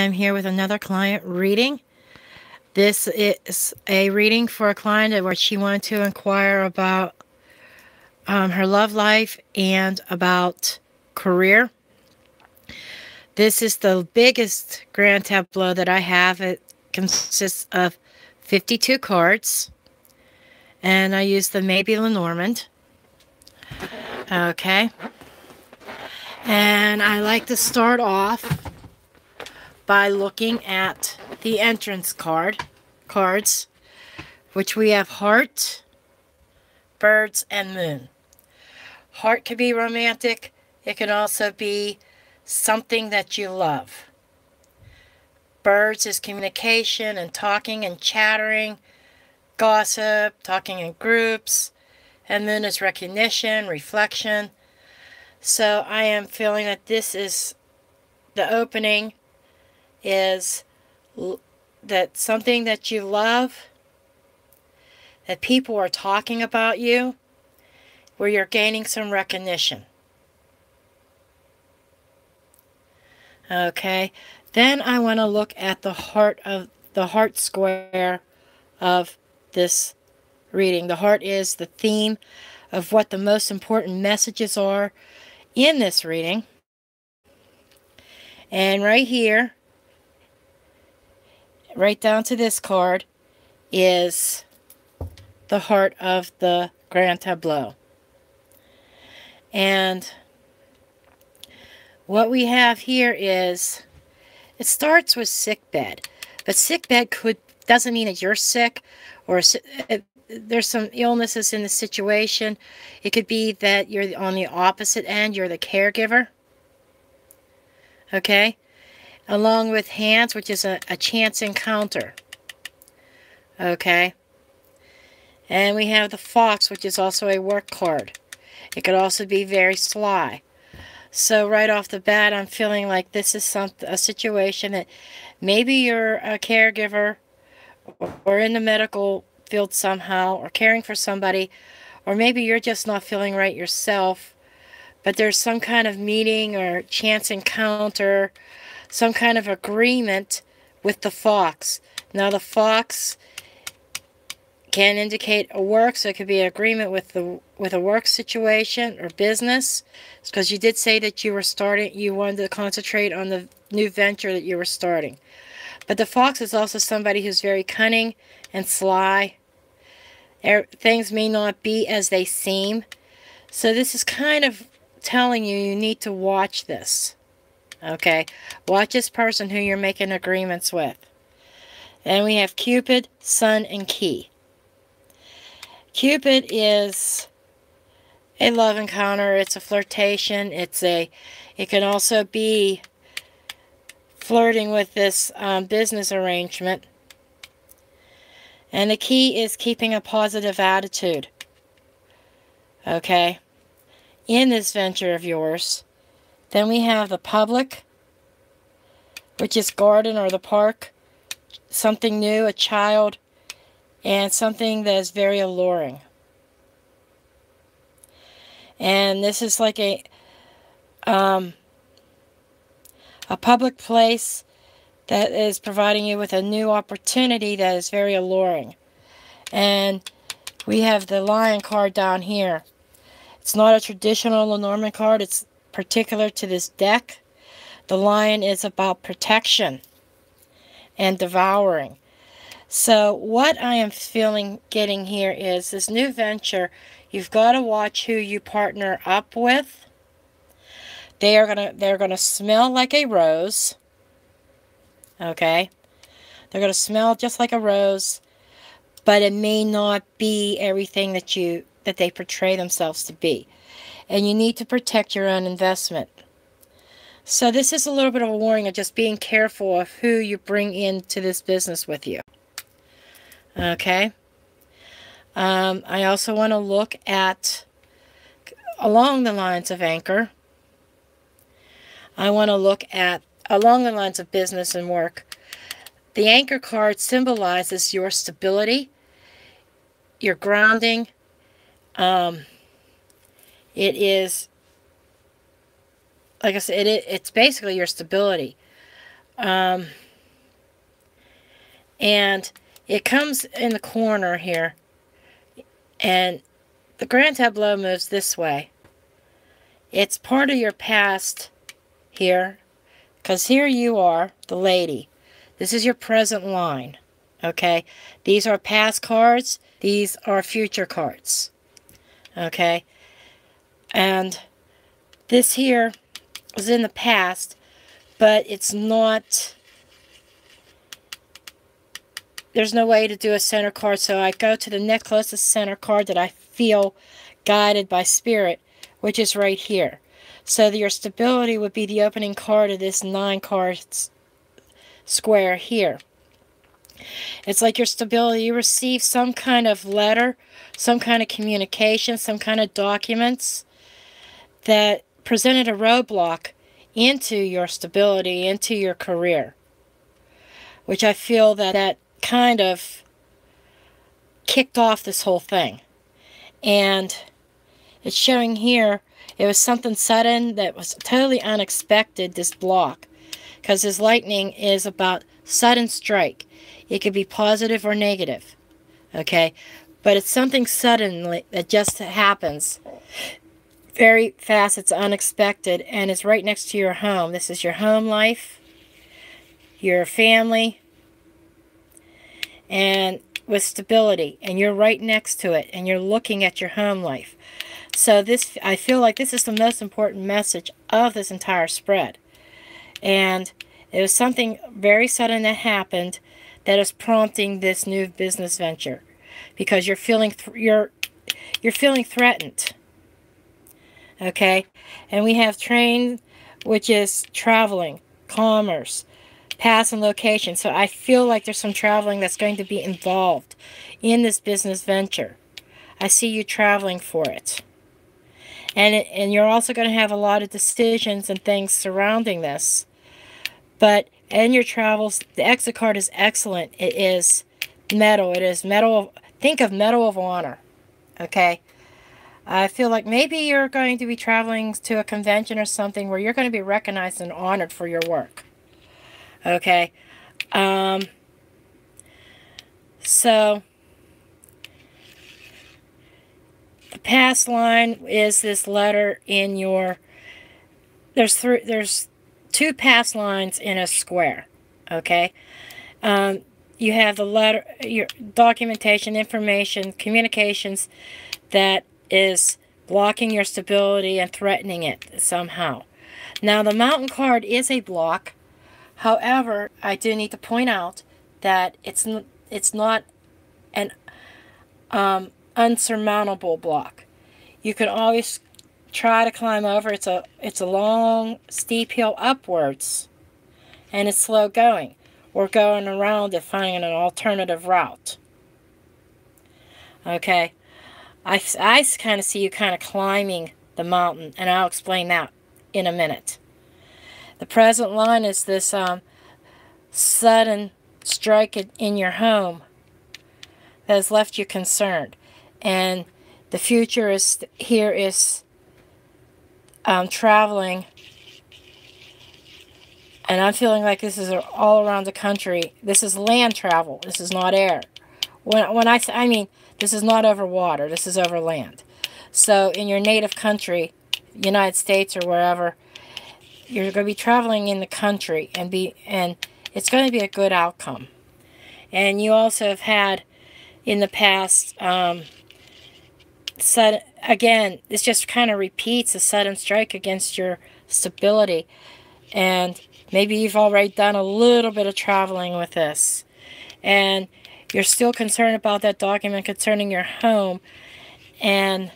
I'm here with another client reading. This is a reading for a client where she wanted to inquire about her love life and about career. This is the biggest grand tableau that I have. It consists of 52 cards, and I use the Maybe Lenormand. Okay. And I like to start off by looking at the entrance cards, which we have heart, birds, and moon. Heart can be romantic. It can also be something that you love. Birds is communication and talking and chattering, gossip, talking in groups. And moon is recognition, reflection. So I am feeling that this is the opening is that something that you love, that people are talking about you, where you're gaining some recognition. Okay, then I want to look at the heart square of this reading. The heart is the theme of what the most important messages are in this reading. And right here, right down to this card, is the heart of the grand tableau. And what we have here is, it starts with sick bed. But sick bed doesn't mean that you're sick, or there's some illnesses in the situation. It could be that you're on the opposite end, you're the caregiver. Okay? Along with hands, which is a chance encounter. Okay? And we have the fox, which is also a work card. It could also be very sly. So right off the bat, I'm feeling like this is a situation that maybe you're a caregiver or in the medical field somehow, or caring for somebody, or maybe you're just not feeling right yourself, but there's some kind of meeting or chance encounter, some kind of agreement with the fox. Now the fox can indicate a work, so it could be an agreement with a work situation or business, because you did say that you wanted to concentrate on the new venture that you were starting. But the fox is also somebody who's very cunning and sly. Things may not be as they seem. So this is kind of telling you need to watch this. Okay? Watch this person who you're making agreements with. And we have Cupid, Sun, and Key. Cupid is a love encounter. It's a flirtation. It can also be flirting with this business arrangement. And the key is keeping a positive attitude. Okay? In this venture of yours. Then we have the public, which is garden or the park. Something new, a child, and something that is very alluring. And this is like a public place that is providing you with a new opportunity that is very alluring. And we have the lion card down here. It's not a traditional Lenormand card. It's particular to this deck. The lion is about protection and devouring. So what I am getting here is this new venture. You've got to watch who you partner up with. They're gonna smell like a rose. Okay? They're gonna smell just like a rose, but it may not be everything that they portray themselves to be. And you need to protect your own investment. So this is a little bit of a warning of just being careful of who you bring into this business with you. Okay? I also want to look at, along the lines of anchor, I want to look at, along the lines of business and work. The anchor card symbolizes your stability, your grounding. It is, like I said, it's basically your stability. And it comes in the corner here. And the grand tableau moves this way. It's part of your past here. Because here you are, the lady. This is your present line. Okay? These are past cards. These are future cards. Okay? And this here was in the past, but it's not... There's no way to do a center card, so I go to the next closest center card that I feel guided by spirit, which is right here. So your stability would be the opening card of this 9 cards square here. It's like your stability. You receive some kind of letter, some kind of communication, some kind of documents that presented a roadblock into your stability, into your career. Which I feel that kind of kicked off this whole thing. And it's showing here, it was something sudden that was totally unexpected, this block. Because this lightning is about sudden strike. It could be positive or negative. Okay? But it's something sudden that just happens. Very fast, it's unexpected, and it's right next to your home. This is your home life, your family, and with stability, and you're right next to it, and you're looking at your home life. So this, I feel like this is the most important message of this entire spread. And it was something very sudden that happened that is prompting this new business venture, because you're feeling you're feeling threatened. Okay, and we have train, which is traveling, commerce, past and location. So I feel like there's some traveling that's going to be involved in this business venture. I see you traveling for it. And you're also going to have a lot of decisions and things surrounding this. But in your travels, the exit card is excellent. It is medal. It is medal. Think of Medal of Honor. Okay? I feel like maybe you're going to be traveling to a convention or something where you're going to be recognized and honored for your work. Okay? So, the past line is this letter in your... There's 2 past lines in a square. Okay? You have the letter, your documentation, information, communications that is blocking your stability and threatening it somehow. Now, the mountain card is a block. However, I do need to point out that it's not an unsurmountable block. You can always try to climb over. It's a long, steep hill upwards, and it's slow going. We're going around it, finding an alternative route. Okay, I kind of see you kind of climbing the mountain, and I'll explain that in a minute. The present line is this sudden strike in your home that has left you concerned, and the future is here is traveling. And I'm feeling like this is all around the country. This is land travel. This is not air. When I mean, this is not over water. This is over land. So in your native country, United States or wherever, you're going to be traveling in the country, and it's going to be a good outcome. And you also have had in the past, again, this just kind of repeats a sudden strike against your stability. And maybe you've already done a little bit of traveling with this, and you're still concerned about that document concerning your home and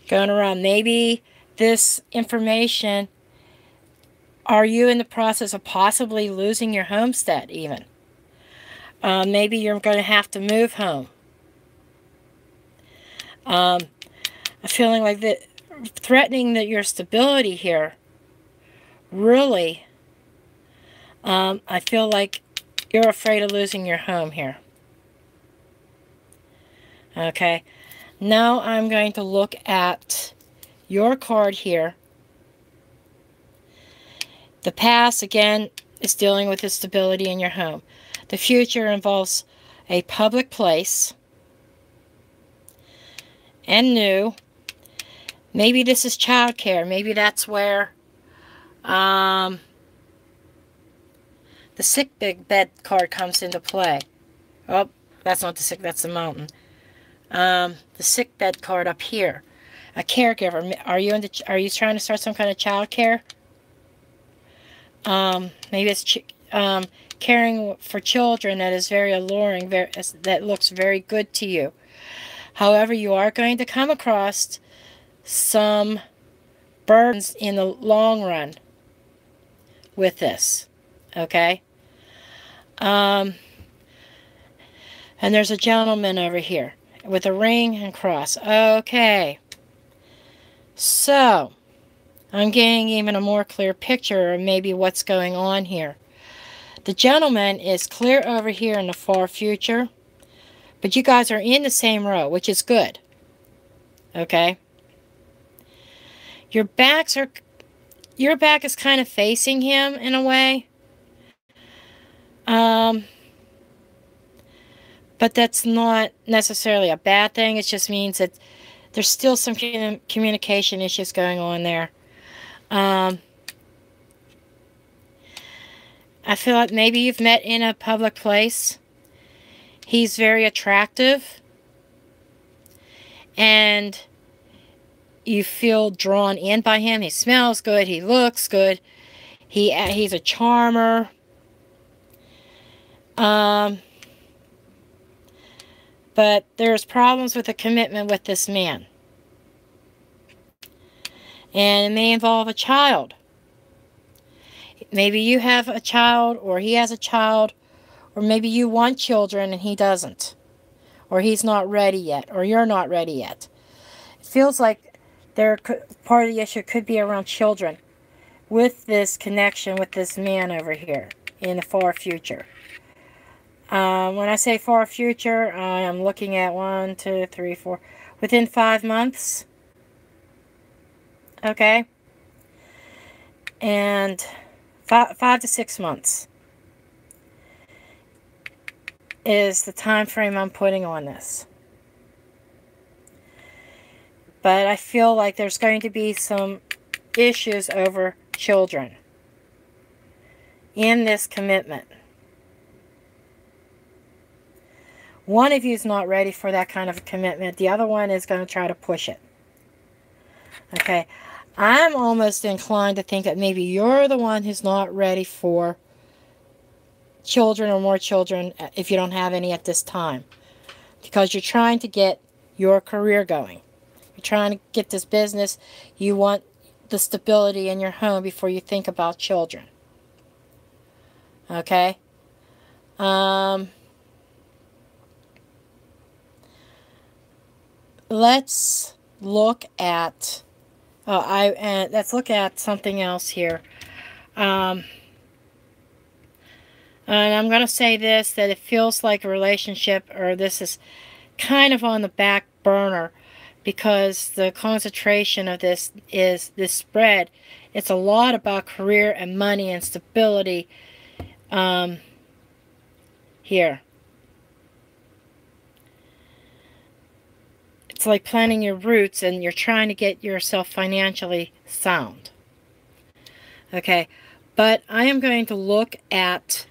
going around. Maybe this information, are you in the process of possibly losing your homestead even? Maybe you're going to have to move home. I'm feeling like that, threatening that your stability here. Really, I feel like you're afraid of losing your home here. Okay, now I'm going to look at your card here. The past, again, is dealing with the stability in your home. The future involves a public place and new. Maybe this is childcare. Maybe that's where the sick bed card comes into play. Oh, that's not the sick, that's the mountain. The sick bed card up here. A caregiver. Are you trying to start some kind of child care? Maybe it's caring for children that is very alluring, that looks very good to you. However, you are going to come across some burdens in the long run with this. Okay? And there's a gentleman over here with a ring and cross. Okay. So, I'm getting even a more clear picture of maybe what's going on here. The gentleman is clear over here in the far future, but you guys are in the same row, which is good. Okay? Your back is kind of facing him in a way. But that's not necessarily a bad thing. It just means that there's still some communication issues going on there. I feel like maybe you've met in a public place. He's very attractive. And you feel drawn in by him. He smells good. He looks good. He's a charmer. But there's problems with the commitment with this man. And it may involve a child. Maybe you have a child, or he has a child, or maybe you want children and he doesn't. Or he's not ready yet, or you're not ready yet. It feels like part of the issue could be around children with this connection with this man over here in the far future. When I say far future, I am looking at 1, 2, 3, 4, within 5 months. Okay? And 5 to 6 months is the time frame I'm putting on this. But I feel like there's going to be some issues over children in this commitment. One of you is not ready for that kind of a commitment. The other one is going to try to push it. Okay. I'm almost inclined to think that maybe you're the one who's not ready for children or more children if you don't have any at this time. Because you're trying to get your career going. You're trying to get this business. You want the stability in your home before you think about children. Okay? Let's look at let's look at something else here. And I'm going to say this, that it feels like a relationship, or this is kind of on the back burner, because the concentration of this is this spread. It's a lot about career and money and stability here. It's like planting your roots, and you're trying to get yourself financially sound. Okay, but I am going to look at...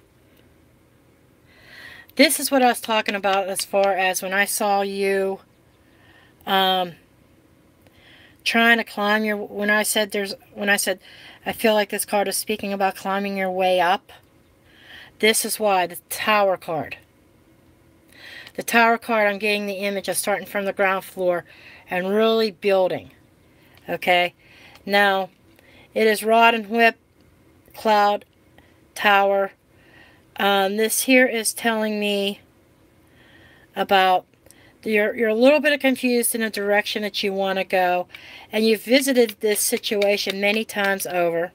This is what I was talking about as far as when I saw you trying to climb your... When I said I feel like this card is speaking about climbing your way up. This is why, the Tower card. The Tower card, I'm getting the image of starting from the ground floor and really building. Okay? Now, it is Rod and Whip, Cloud, Tower. This here is telling me about you're a little bit confused in the direction that you want to go. And you've visited this situation many times over.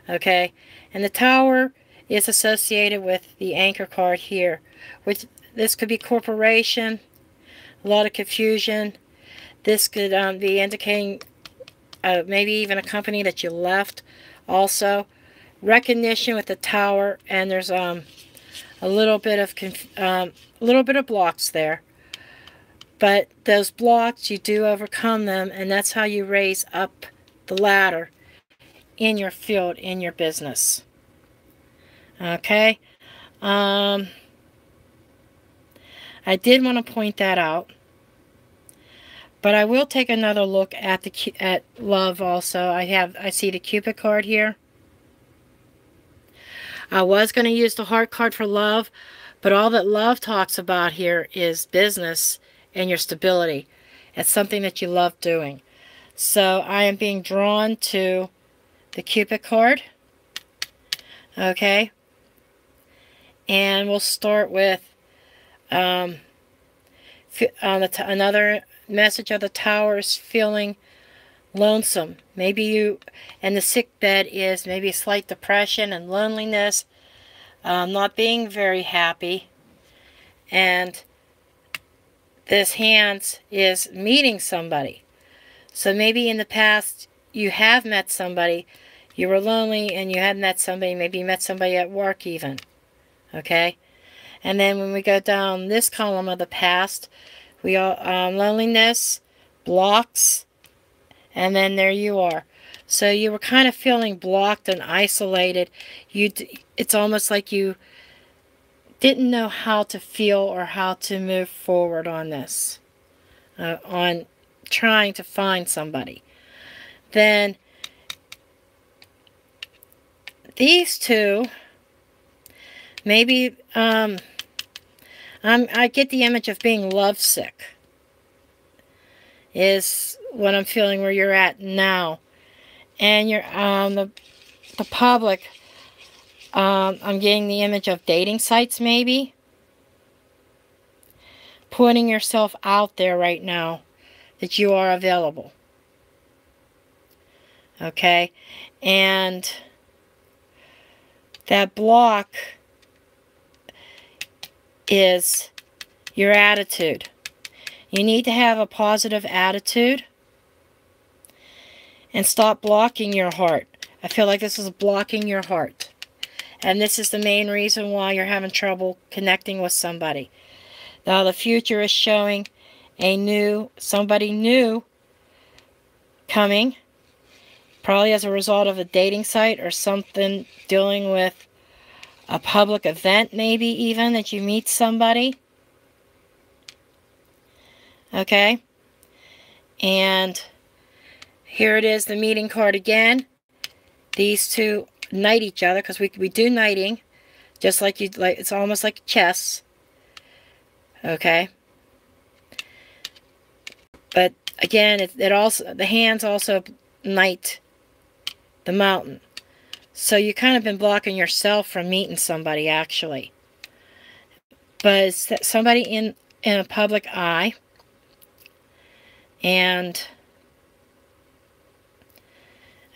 Okay? And the Tower is associated with the Anchor card here. Which this could be corporation, a lot of confusion. This could be indicating maybe even a company that you left also. recognition with the tower, and there's a little bit of blocks there. But those blocks, you do overcome them, and that's how you raise up the ladder in your field, in your business. Okay? I did want to point that out. But I will take another look at love also. I see the Cupid card here. I was going to use the heart card for love, but all that love talks about here is business and your stability. It's something that you love doing. So I am being drawn to the Cupid card. Okay. And we'll start with another message of the tower is feeling lonesome. Maybe you, and the sick bed is maybe slight depression and loneliness, not being very happy. And this hands is meeting somebody. So maybe in the past you have met somebody, you were lonely and you had met somebody, maybe you met somebody at work even. Okay? And then when we go down this column of the past, we all loneliness, blocks, and then there you are. So you were kind of feeling blocked and isolated. It's almost like you didn't know how to feel or how to move forward on this, on trying to find somebody. Then these two, maybe I get the image of being lovesick is what I'm feeling where you're at now. And you're the public, I'm getting the image of dating sites maybe. Putting yourself out there right now that you are available. Okay? And that block is your attitude. You need to have a positive attitude and stop blocking your heart. I feel like this is blocking your heart. And this is the main reason why you're having trouble connecting with somebody. Now the future is showing somebody new coming, probably as a result of a dating site or something dealing with a public event, maybe even that you meet somebody. Okay? And here it is, the meeting card again. These two knight each other because we do knighting, just like it's almost like chess. Okay? But again, it also, the hands also knight the mountain. So you kind of been blocking yourself from meeting somebody, actually. But it's somebody in a public eye. And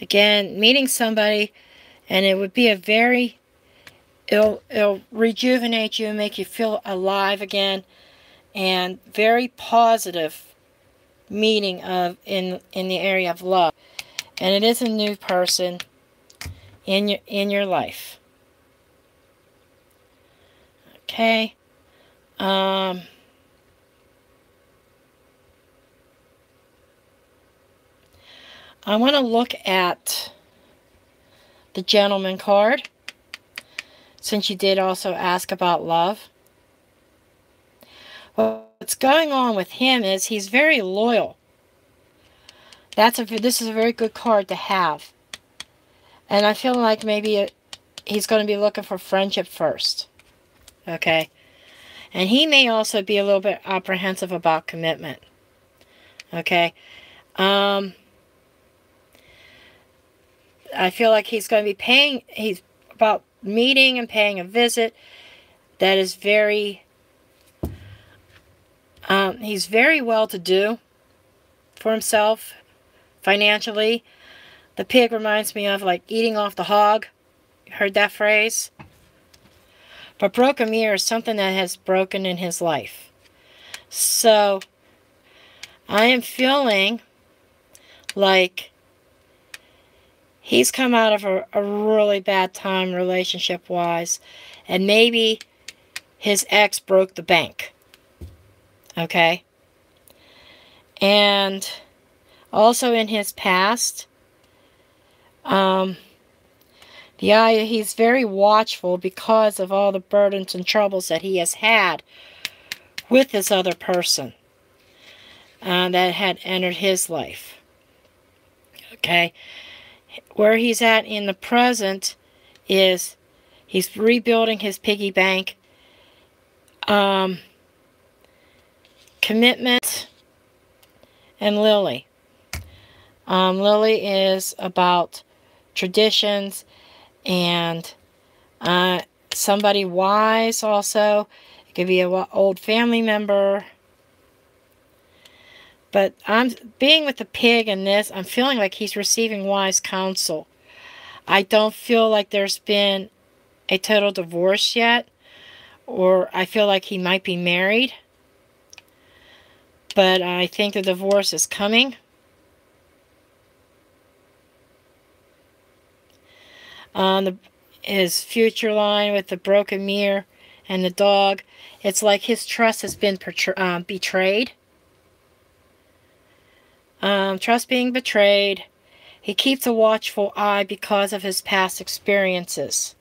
again, meeting somebody, and it would be it'll rejuvenate you and make you feel alive again, and very positive meeting in the area of love. And it is a new person in your life. Okay. I want to look at the gentleman card, since you did also ask about love. What's going on with him is he's very loyal. This is a very good card to have. And I feel like maybe he's going to be looking for friendship first. Okay? And he may also be a little bit apprehensive about commitment. Okay? I feel like he's going to be he's about meeting and paying a visit that is he's very well to do for himself financially. The pig reminds me of like eating off the hog. Heard that phrase? But broken mirror is something that has broken in his life. So I am feeling like He's come out of a really bad time relationship-wise. And maybe his ex broke the bank. Okay? And also in his past, he's very watchful because of all the burdens and troubles that he has had with this other person that had entered his life. Okay? Where he's at in the present is he's rebuilding his piggy bank. Commitment and Lily. Lily is about traditions and somebody wise also. It could be an old family member. But I'm being with the pig in this, I'm feeling like he's receiving wise counsel. I don't feel like there's been a total divorce yet, or I feel like he might be married. But I think the divorce is coming. His future line with the broken mirror and the dog, it's like his trust has been betrayed. Trust being betrayed. He keeps a watchful eye because of his past experiences.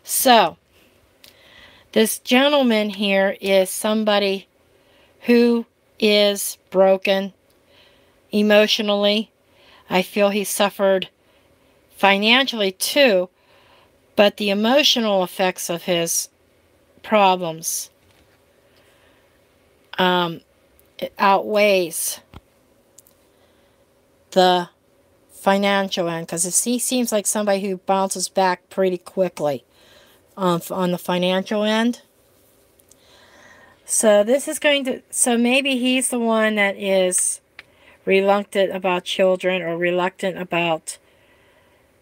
So, this gentleman here is somebody who is broken emotionally. I feel he suffered financially too, but the emotional effects of his problems it outweighs the financial end, because he seems like somebody who bounces back pretty quickly on the financial end. So this is going to, so maybe he's the one that is reluctant about children, or reluctant about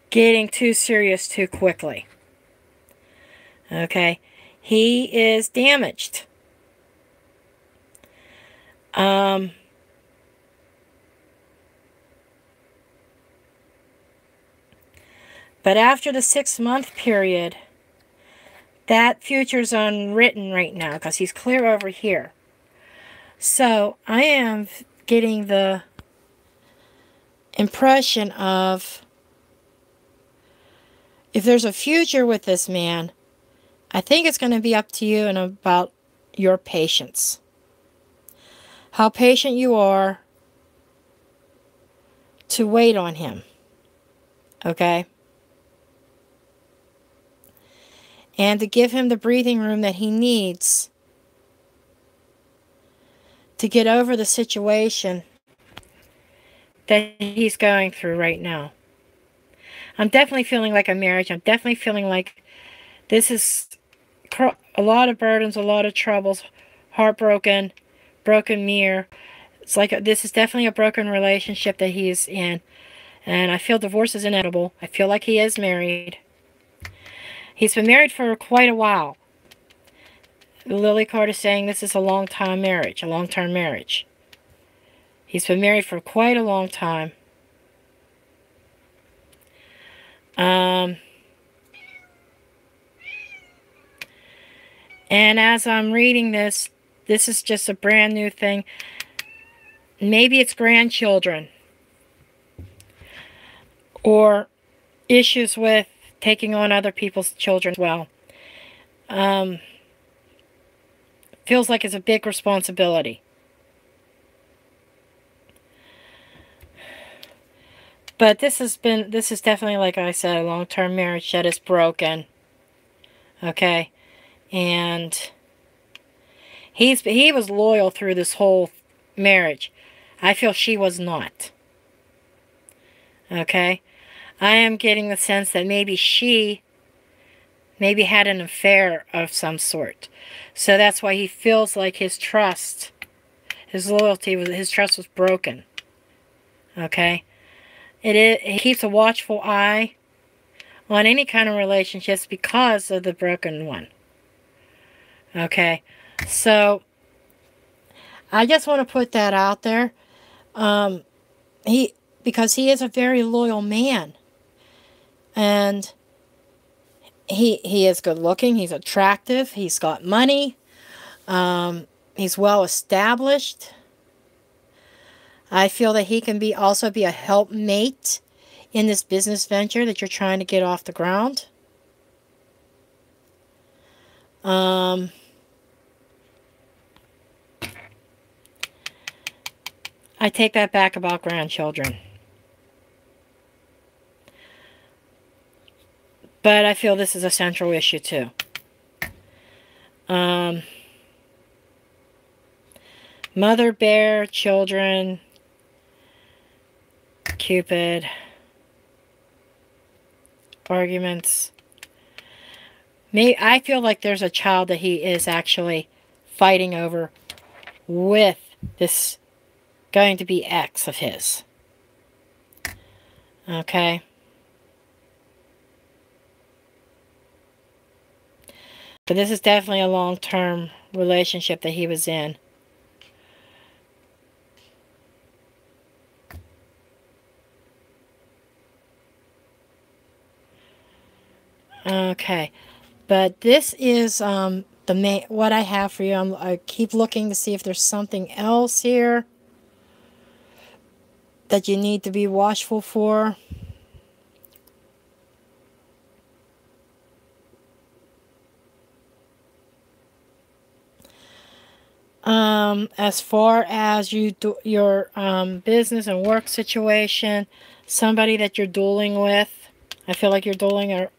getting too serious too quickly. Okay, he is damaged. But after the 6-month period, that future's unwritten right now because he's clear over here. So I am getting the impression of, if there's a future with this man, I think it's going to be up to you and about your patience. How patient you are to wait on him. Okay? And to give him the breathing room that he needs to get over the situation that he's going through right now. I'm definitely feeling like a marriage. I'm definitely feeling like this is a lot of burdens, a lot of troubles, heartbroken, broken mirror. It's like this is definitely a broken relationship that he's in. And I feel divorce is inevitable. I feel like he is married. He's been married for quite a while. The Lily card is saying this is a long-time marriage, a long-term marriage. He's been married for quite a long time. And as I'm reading this, this is just a brand new thing. Maybe it's grandchildren. Or issues with taking on other people's children as well. Feels like it's a big responsibility. But this is definitely, like I said, a long-term marriage that is broken. Okay? And he was loyal through this whole marriage. I feel she was not. Okay? I am getting the sense that maybe she had an affair of some sort. So that's why he feels like his trust, his loyalty, his trust was broken. Okay? He keeps a watchful eye on any kind of relationships because of the broken one. Okay? So, I just want to put that out there. Because he is a very loyal man. And he is good looking. He's attractive. He's got money. He's well established. I feel that he can also be a helpmate in this business venture that you're trying to get off the ground. I take that back about grandchildren. But I feel this is a central issue too. Mother bear, children, Cupid, arguments. I feel like there's a child that he is actually fighting over with this going to be ex of his. Okay. But this is definitely a long-term relationship that he was in. Okay. But this is the main what I have for you. I keep looking to see if there's something else here that you need to be watchful for. As far as your business and work situation, somebody that you're dueling with, I feel like you're dueling or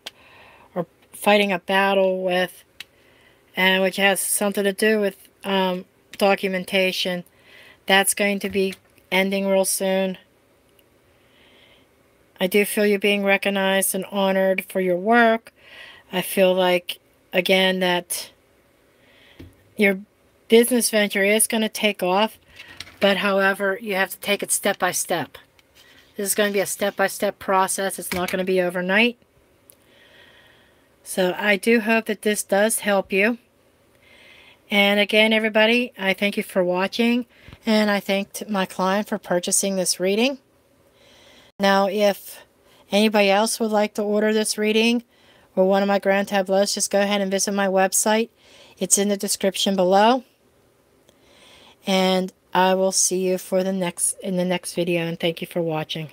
fighting a battle with, and which has something to do with documentation, that's going to be ending real soon. I do feel you're being recognized and honored for your work. I feel like, again, that your business venture is going to take off, but however, you have to take it step by step. This is going to be a step-by-step process. It's not going to be overnight. So I do hope that this does help you. And again, everybody, I thank you for watching, and I thanked my client for purchasing this reading. Now, if anybody else would like to order this reading or one of my grand tableaus, just go ahead and visit my website. It's in the description below. And I will see you in the next video, and thank you for watching.